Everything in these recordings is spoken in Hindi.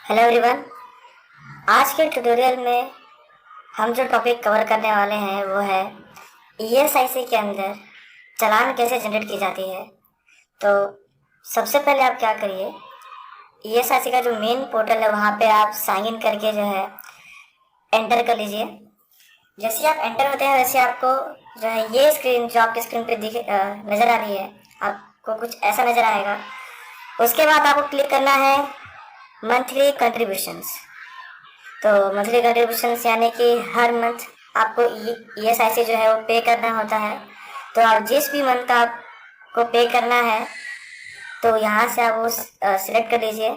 Hello everyone. आज के ट्यूटोरियल में हम जो टॉपिक कवर करने वाले हैं वो है ईएसआईसी के अंदर चालान कैसे जनरेट की जाती है। तो सबसे पहले आप क्या करिए, ईएसआईसी का जो मेन पोर्टल है वहाँ पे आप साइन इन करके जो है एंटर कर लीजिए। जैसे ही आप एंटर होते हैं वैसे आपको जो है ये स्क्रीन जो आपकी स्क्रीन पे नज़र आ रही है, आपको कुछ ऐसा नज़र आएगा। उसके बाद आपको क्लिक करना है मंथली कंट्रीब्यूशंस। तो मंथली कंट्रीब्यूशंस यानी कि हर मंथ आपको ईएसआईसी जो है वो पे करना होता है। तो आप जिस भी मंथ का आपको पे करना है तो यहाँ से आप वो सिलेक्ट कर लीजिए।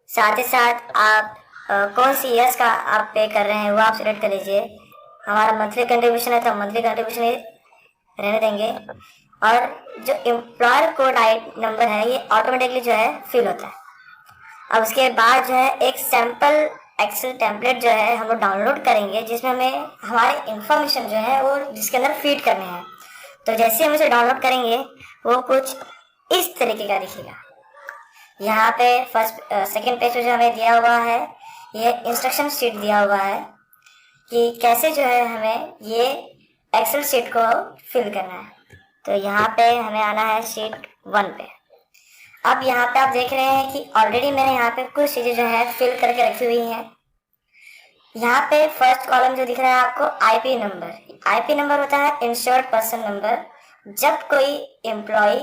साथ ही साथ आप कौन सी ईयर्स का आप पे कर रहे हैं वो आप सिलेक्ट कर लीजिए। हमारा मंथली कंट्रीब्यूशन है तो मंथली कंट्रीब्यूशन ही रहने देंगे। और जो एम्प्लॉयर कोड आई नंबर है ये ऑटोमेटिकली जो है फिल होता है। अब उसके बाद जो है एक सैम्पल एक्सेल टेम्पलेट जो है हम लोग डाउनलोड करेंगे, जिसमें हमें हमारे इंफॉर्मेशन जो है वो जिसके अंदर फीड करने हैं। तो जैसे हम उसे डाउनलोड करेंगे वो कुछ इस तरीके का दिखेगा। यहाँ पे सेकंड पेज पे जो हमें दिया हुआ है ये इंस्ट्रक्शन शीट दिया हुआ है कि कैसे जो है हमें ये एक्सेल शीट को फिल करना है। तो यहाँ पे हमें आना है शीट 1 पे। अब यहाँ पे आप देख रहे हैं कि ऑलरेडी मैंने यहाँ पे कुछ चीज़ें जो है फिल करके रखी हुई हैं। यहाँ पे फर्स्ट कॉलम जो दिख रहा है आपको आईपी नंबर, आईपी नंबर होता है इंश्योर्ड पर्सन नंबर। जब कोई एम्प्लॉय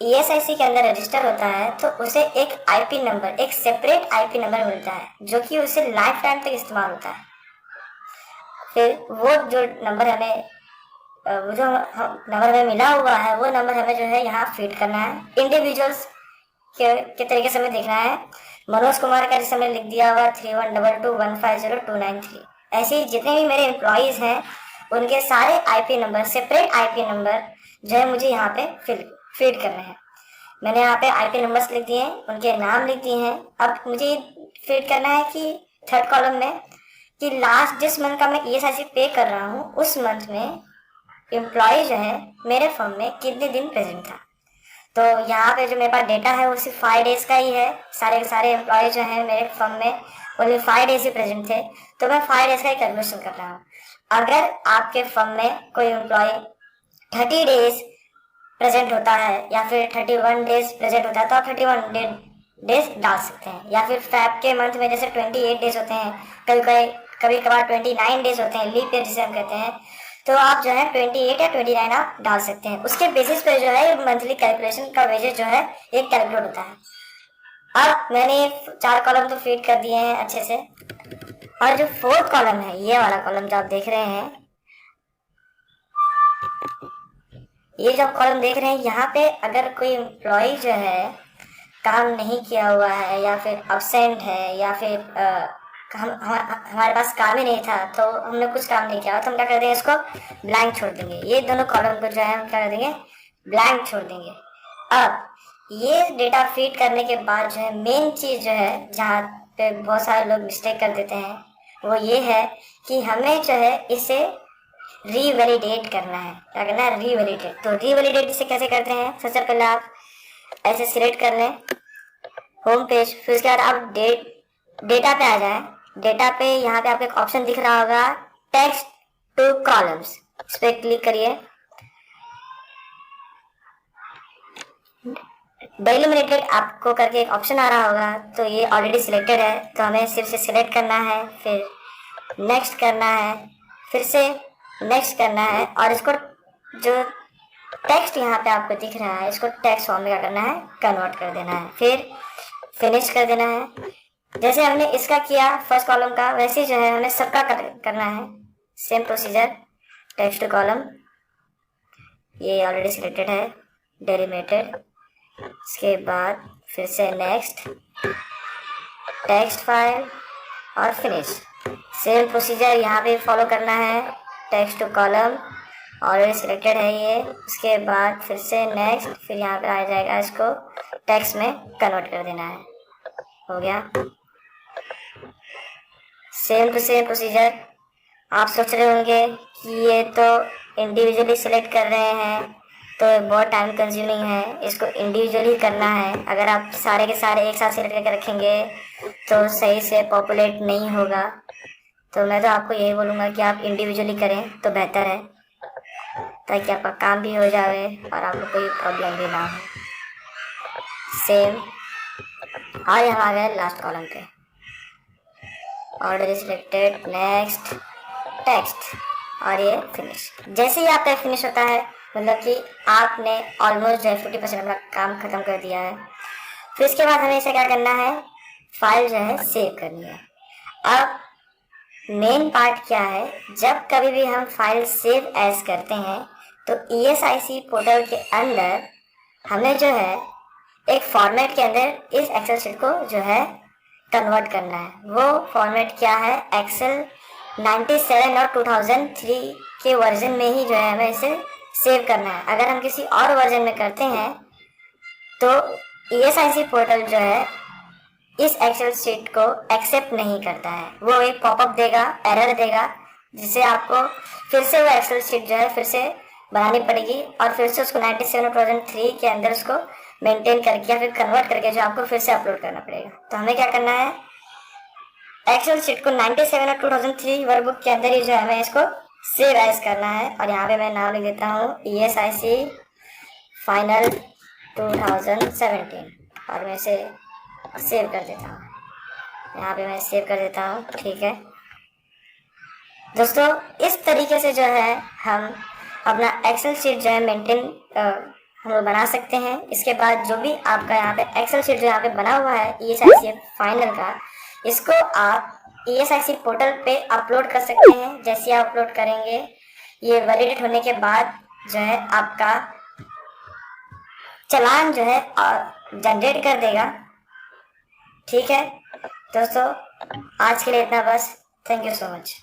ईएसआईसी के अंदर रजिस्टर होता है तो उसे एक आईपी नंबर, एक सेपरेट आईपी नंबर मिलता है जो कि उसे लाइफ टाइम तक इस्तेमाल होता है। फिर वो जो नंबर हमें वो जो नंबर हमें मिला हुआ है वो नंबर हमें जो है यहाँ फीड करना है। इंडिविजुअल्स के तरीके से हमें देखना है। मनोज कुमार का जैसे मैंने लिख दिया हुआ 3122150293। ऐसे ही जितने भी मेरे एम्प्लॉयज़ हैं उनके सारे IP number, separate IP number जो है मुझे यहाँ पे फीड करने हैं। मैंने यहाँ पे आईपी नंबर्स लिख दिए हैं, उनके नाम लिख दिए हैं। अब मुझे फीड करना है कि थर्ड कॉलम में कि लास्ट जिस मंथ का मैं ईएसआईसी पे कर रहा हूँ उस मंथ में एम्प्लॉय जो है मेरे फर्म में कितने दिन प्रेजेंट था। तो यहाँ पे जो मेरे पास डेटा है वो सिर्फ 5 डेज का ही है। सारे के सारे एम्प्लॉय जो हैं मेरे फर्म में ओनली 5 डेज ही प्रेजेंट थे, तो मैं 5 डेज का ही कैलकुलेशन कर रहा हूँ। अगर आपके फर्म में कोई एम्प्लॉय 30 डेज प्रेजेंट होता है या फिर 31 डेज प्रेजेंट होता है तो आप 31 डेज डाल सकते हैं। या फिर फैब के मंथ में जैसे 28 डेज होते हैं, कभी कभार 29 डेज होते हैं, लीप ईयर जिसे हम कहते हैं, तो आप जो है 28 या 29 आप डाल सकते हैं। उसके बेसिस पे जो है मंथली कैलकुलेशन का वेजेस जो है एक कैलकुलेट होता है। अब मैंने 4 कॉलम तो फीड कर दिए हैं अच्छे से। और जो 4th कॉलम है, ये वाला कॉलम जो आप देख रहे हैं, ये जो कॉलम देख रहे हैं यहाँ पे अगर कोई एम्प्लॉय जो है काम नहीं किया हुआ है या फिर अब्सेंट है या फिर हमारे पास काम ही नहीं था तो हमने कुछ काम नहीं किया तो हम क्या कर देंगे, इसको ब्लैंक छोड़ देंगे। ये दोनों कॉलम को जो है हम क्या कर देंगे, ब्लैंक छोड़ देंगे। अब ये डेटा फीड करने के बाद जो है मेन चीज़ जो है जहाँ पे बहुत सारे लोग मिस्टेक कर देते हैं वो ये है कि हमें जो है इसे रीवैलिडेट करना है। क्या करना है, रीवैलिडेट। तो रीवैलिडेट इसे कैसे करते हैं, सबसे पहले आप ऐसे सिलेक्ट कर लें होम पेज, फिर उसके बाद आप डेटा पे आ जाए। डेटा पे यहाँ पे आपको एक ऑप्शन दिख रहा होगा टेक्स्ट टू कॉलम्स, इस पर क्लिक करिए। डेलिमिटेड आपको करके एक ऑप्शन आ रहा होगा, तो ये ऑलरेडी सिलेक्टेड है तो हमें सिर्फ से सिलेक्ट करना है, फिर नेक्स्ट करना है, फिर से नेक्स्ट करना है और इसको जो टेक्स्ट यहाँ पे आपको दिख रहा है इसको टेक्स्ट फॉर्म में क्या करना है, कन्वर्ट कर देना है, फिर फिनिश कर देना है। जैसे हमने इसका किया फर्स्ट कॉलम का, वैसे ही जो है हमें सबका करना है। Same procedure, text to column, ये ऑलरेडी सिलेक्टेड है, डेलिमिटेड। इसके बाद फिर से नेक्स्ट, टेक्स्ट फाइल और फिनिश। सेम प्रोसीजर यहाँ पे फॉलो करना है। Text to column already selected है ये, उसके बाद फिर से नेक्स्ट, फिर यहाँ पे आ जाएगा, इसको टेक्स्ट में कन्वर्ट कर देना है। हो गया, सेम टू सेम प्रोसीजर। आप सोच रहे होंगे कि ये तो इंडिविजुअली सिलेक्ट कर रहे हैं तो ये बहुत टाइम कंज्यूमिंग है, इसको इंडिविजुअली करना है। अगर आप सारे के सारे एक साथ सिलेक्ट करके रखेंगे तो सही से पॉपुलेट नहीं होगा। तो मैं तो आपको यही बोलूँगा कि आप इंडिविजुअली करें तो बेहतर है, ताकि आपका काम भी हो जाए और आपको कोई प्रॉब्लम भी ना हो। सेम। और हम आ गए लास्ट कॉलम पे, order is selected, next, text, और ये फिनिश। जैसे ही आपका फिनिश होता है, मतलब कि आपने ऑलमोस्ट जो है 50% अपना काम खत्म कर दिया है। फिर इसके बाद हमें इसे क्या करना है, फाइल जो है सेव करनी है। अब मेन पार्ट क्या है, जब कभी भी हम फाइल सेव एज करते हैं तो ESIC पोर्टल के अंदर हमें जो है एक फॉर्मेट के अंदर इस एक्सेल शीट को जो है कन्वर्ट करना है। वो फॉर्मेट क्या है, एक्सेल 97 और 2003 के वर्जन में ही जो है हमें इसे सेव करना है। अगर हम किसी और वर्जन में करते हैं तो ESIC पोर्टल जो है इस एक्सेल शीट को एक्सेप्ट नहीं करता है। वो एक पॉपअप देगा, एरर देगा, जिससे आपको फिर से वो एक्सेल शीट जो है फिर से बनानी पड़ेगी और फिर से उसको 97 और 2003 के अंदर उसको मेंटेन करके या फिर कन्वर्ट करके जो आपको फिर से अपलोड करना पड़ेगा। तो हमें क्या करना है, एक्सेल शीट को 97 और 2003 वर्कबुक के अंदर ही जो है हमें इसको सेव एज करना है। और यहाँ पे मैं नाम लिख देता हूँ ESIC फाइनल 2017 और मैं इसे सेव कर देता हूँ। यहाँ पे मैं सेव कर देता हूँ, ठीक है दोस्तों। इस तरीके से जो है हम अपना एक्सेल शीट जो है मेंटेन हम लोग बना सकते हैं। इसके बाद जो भी आपका यहाँ पे एक्सेल शीट जो यहाँ पे बना हुआ है ESIC फाइनल का, इसको आप ESIC पोर्टल पे अपलोड कर सकते हैं। जैसे आप अपलोड करेंगे, ये वैलिडेट होने के बाद जो है आपका चालान जो है जनरेट कर देगा, ठीक है दोस्तों। आज के लिए इतना बस। Thank you so much.